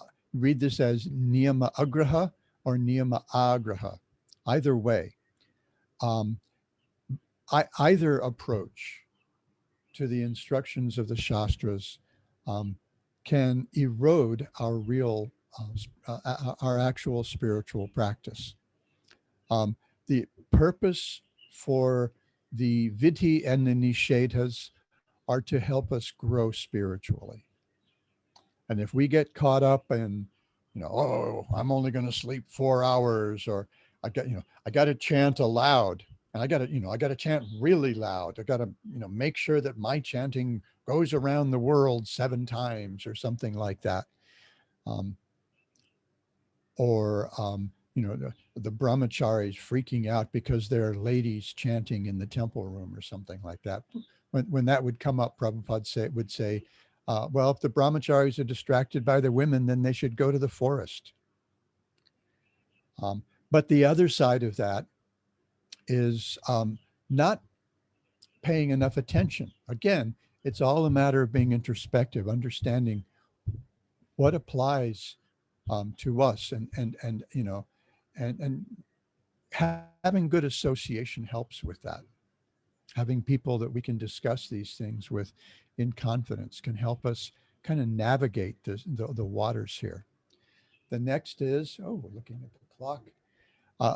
[SPEAKER 2] agraha or niyama agraha. Either way, either approach to the instructions of the Shastras can erode our our actual spiritual practice. The purpose for the vidhi and the nishedhas are to help us grow spiritually. And if we get caught up in, I'm only going to sleep 4 hours, or I got to chant aloud, and I got to chant really loud. I got to, make sure that my chanting goes around the world 7 times or something like that. The brahmacharis freaking out because there are ladies chanting in the temple room or something like that. When that would come up, Prabhupada would say, well, if the brahmacharis are distracted by their women, then they should go to the forest. But the other side of that is not paying enough attention. Again, it's all a matter of being introspective, understanding what applies to us, and having good association helps with that. Having people that we can discuss these things with in confidence can help us kind of navigate the waters here. The next is, we're looking at the clock,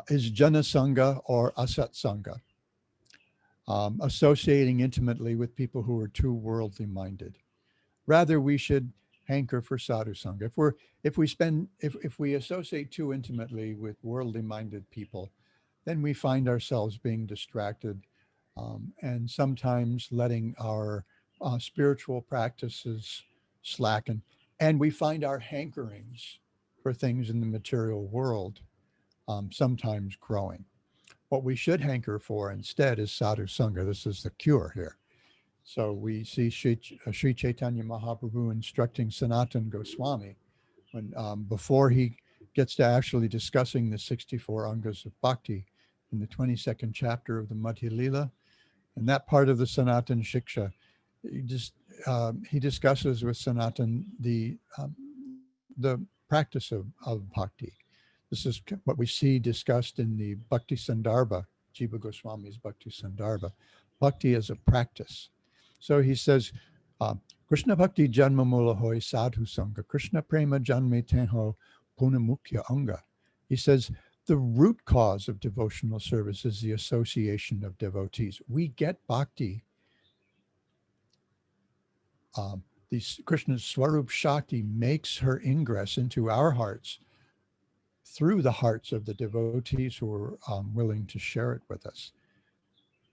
[SPEAKER 2] is Jana Sangha or Asat Sangha, associating intimately with people who are too worldly minded. Rather, we should hanker for sadhu sangha. If we associate too intimately with worldly minded people, then we find ourselves being distracted, and sometimes letting our spiritual practices slacken, and we find our hankerings for things in the material world sometimes growing. What we should hanker for instead is sadhu sangha. This is the cure here. So we see Sri Chaitanya Mahaprabhu instructing Sanatana Goswami when before he gets to actually discussing the 64 angas of bhakti in the 22nd chapter of the Madhya Lila. In that part of the Sanatana Shiksha, he discusses with Sanatana the practice of bhakti. This is what we see discussed in the Bhakti Sandarbha, Jiva Goswami's Bhakti Sandarbha. Bhakti is a practice. So he says, Krishna Bhakti Janma Mula Hoy Sadhu Sangha, Krishna Prema Janme Tenho Punamukya Anga. He says, the root cause of devotional service is the association of devotees. We get bhakti. The Krishna's Swarup Shakti makes her ingress into our hearts through the hearts of the devotees who are willing to share it with us.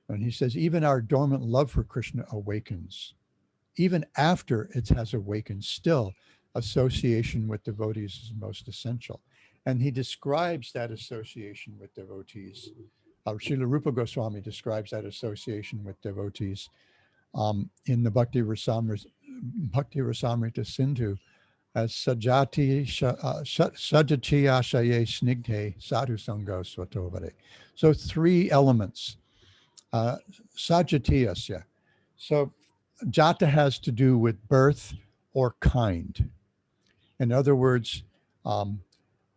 [SPEAKER 2] And he says, even our dormant love for Krishna awakens. Even after it has awakened, still association with devotees is most essential. And he describes that association with devotees. Srila Rupa Goswami describes that association with devotees in the Bhakti Rasamrita Sindhu as Sajati Ashaye Snigdhe Sadhu Sango Svatovare. So 3 elements. Sajatiyasya. So jata has to do with birth or kind. In other words,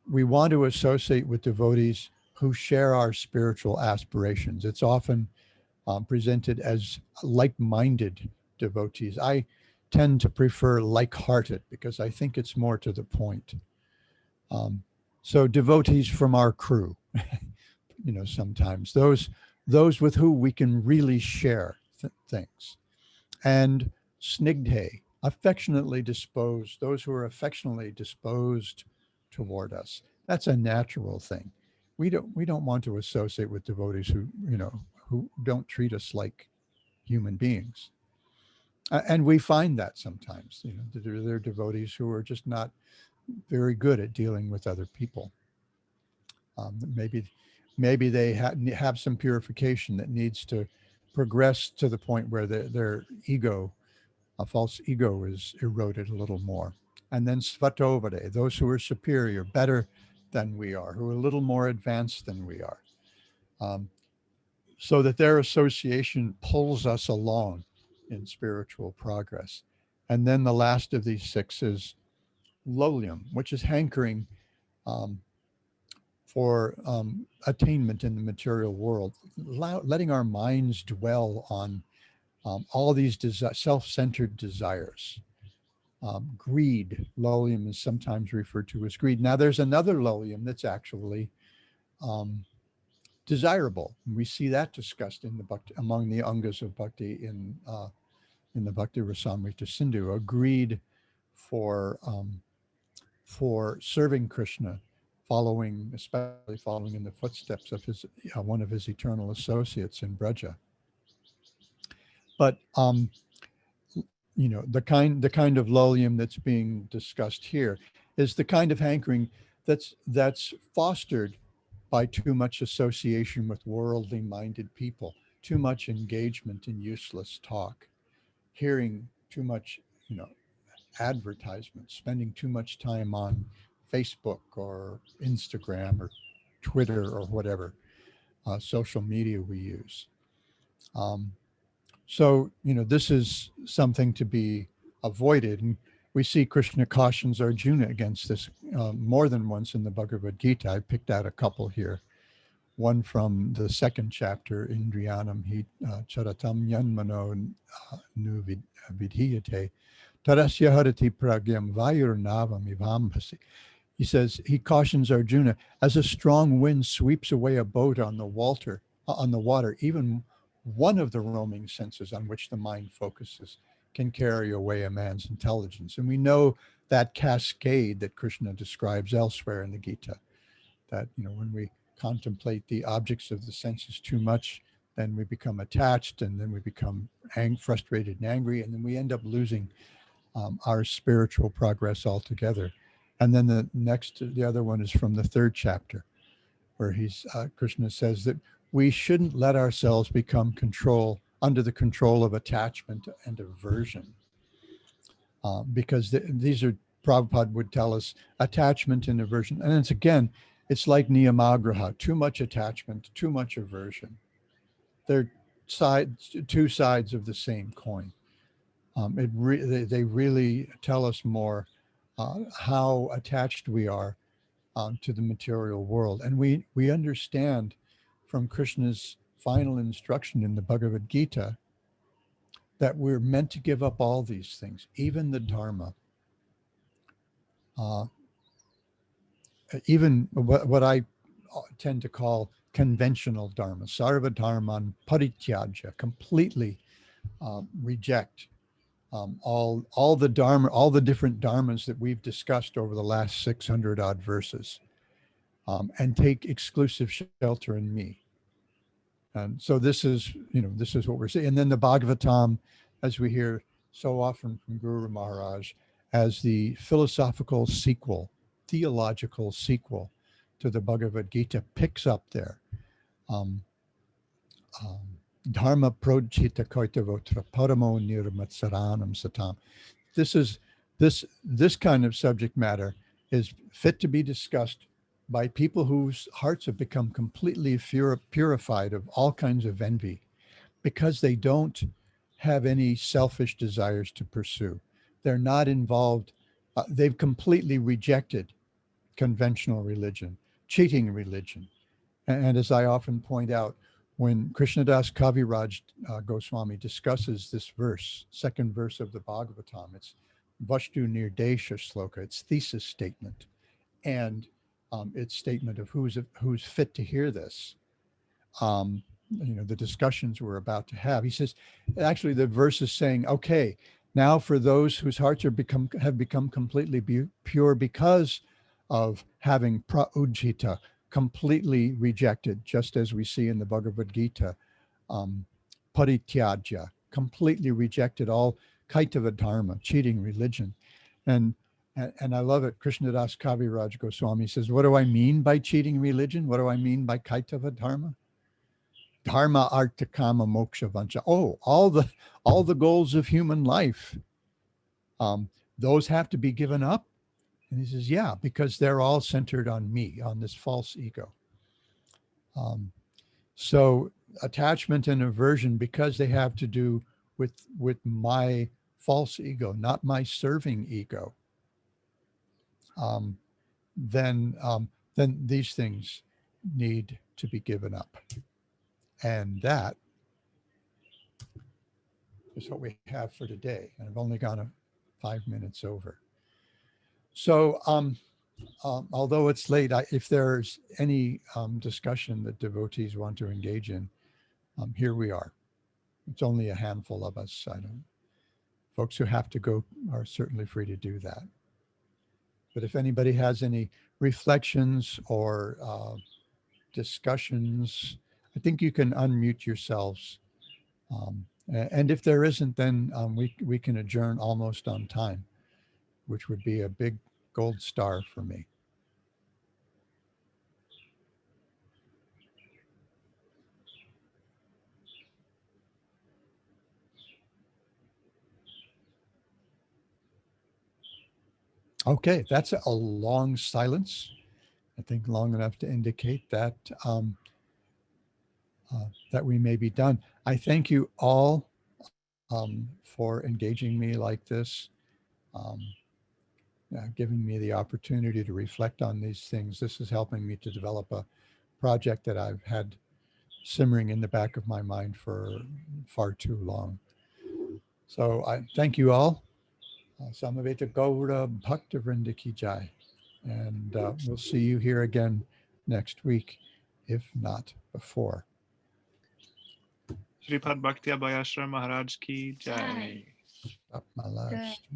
[SPEAKER 2] we want to associate with devotees who share our spiritual aspirations. It's often presented as like-minded devotees. I tend to prefer like-hearted because I think it's more to the point. So devotees from our crew, sometimes those with who we can really share things. And snigdhe, affectionately disposed, those who are affectionately disposed toward us. That's a natural thing. We don't want to associate with devotees who don't treat us like human beings. And we find that sometimes, there are devotees who are just not very good at dealing with other people. Maybe they have some purification that needs to progress to the point where their ego, a false ego, is eroded a little more. And then svatovare, those who are superior, better than we are, who are a little more advanced than we are, so that their association pulls us along in spiritual progress. And then the last of these 6 is lolium, which is hankering for attainment in the material world, letting our minds dwell on all these self-centered desires. Greed, lolium, is sometimes referred to as greed. Now, there's another lolium that's actually desirable. We see that discussed in the bhakti, among the angas of bhakti in the Bhakti Rasamrita Sindhu, a greed for serving Krishna, especially following in the footsteps of his one of his eternal associates in Braja. But the kind of lolium that's being discussed here is the kind of hankering that's fostered by too much association with worldly minded people, too much engagement in useless talk, hearing too much, advertisements, spending too much time on Facebook or Instagram or Twitter or whatever social media we use. So, this is something to be avoided. And we see Krishna cautions Arjuna against this more than once in the Bhagavad Gita. I picked out a couple here. One from the 2nd chapter, Indriyanam hi charatam yanmano nu vidhiyate tarasya harati pragyam vayurnavam ivambhasi. He says, he cautions Arjuna, as a strong wind sweeps away a boat on the water, even one of the roaming senses on which the mind focuses can carry away a man's intelligence. And we know that cascade that Krishna describes elsewhere in the Gita, that, when we contemplate the objects of the senses too much, then we become attached, and then we become frustrated and angry, and then we end up losing our spiritual progress altogether. And then the other one is from the 3rd chapter, where Krishna says that we shouldn't let ourselves become under the control of attachment and aversion, because these are, Prabhupada would tell us, attachment and aversion. And it's like niyamagraha, too much attachment, too much aversion. They're two sides of the same coin. They really tell us more how attached we are to the material world. And we understand from Krishna's final instruction in the Bhagavad Gita that we're meant to give up all these things, even the Dharma. even what I tend to call conventional dharma, sarva dharman parityajya, completely reject all the dharma, all the different dharmas that we've discussed over the last 600 odd verses, and take exclusive shelter in me. And so this is, this is what we're saying. And then the Bhagavatam, as we hear so often from Guru Maharaj, as the philosophical sequel, theological sequel to the Bhagavad Gita, picks up there. Dharma projita koitavotra paramo nirmatsaranam satam. This kind of subject matter is fit to be discussed by people whose hearts have become completely purified of all kinds of envy, because they don't have any selfish desires to pursue. They're not involved. They've completely rejected conventional religion, cheating religion. And as I often point out, when Krishnadas Kaviraj Goswami discusses this verse, second verse of the Bhagavatam, it's Vashtu Nirdesha Sloka, its thesis statement, and its statement of who's fit to hear this. The discussions we're about to have. He says, actually, the verse is saying, okay, now for those whose hearts have become completely pure because of having praujita, completely rejected, just as we see in the Bhagavad Gita, parityajya, completely rejected all kaitava dharma, cheating religion. And I love it. Krishnadas Kaviraj Goswami says, what do I mean by cheating religion? What do I mean by kaitava dharma? Dharma, artha, kama, moksha, vancha. Oh, all the goals of human life, those have to be given up. And he says, yeah, because they're all centered on me, on this false ego. So attachment and aversion, because they have to do with my false ego, not my serving ego, then these things need to be given up. And that is what we have for today. And I've only gone 5 minutes over. So although it's late, if there's any discussion that devotees want to engage in, here we are. It's only a handful of us. Folks who have to go are certainly free to do that. But if anybody has any reflections or discussions, I think you can unmute yourselves. And if there isn't, then we can adjourn almost on time, which would be a big gold star for me. Okay, that's a long silence. I think long enough to indicate that that we may be done. I thank you all for engaging me like this, giving me the opportunity to reflect on these things. This is helping me to develop a project that I've had simmering in the back of my mind for far too long. So I thank you all. Samaveta Gaura Bhakta Vrinda Ki Jai. And we'll see you here again next week, if not before.
[SPEAKER 1] Sripad Bhakti Abhay Ashram Maharaj Ki Jai.
[SPEAKER 2] Up my last.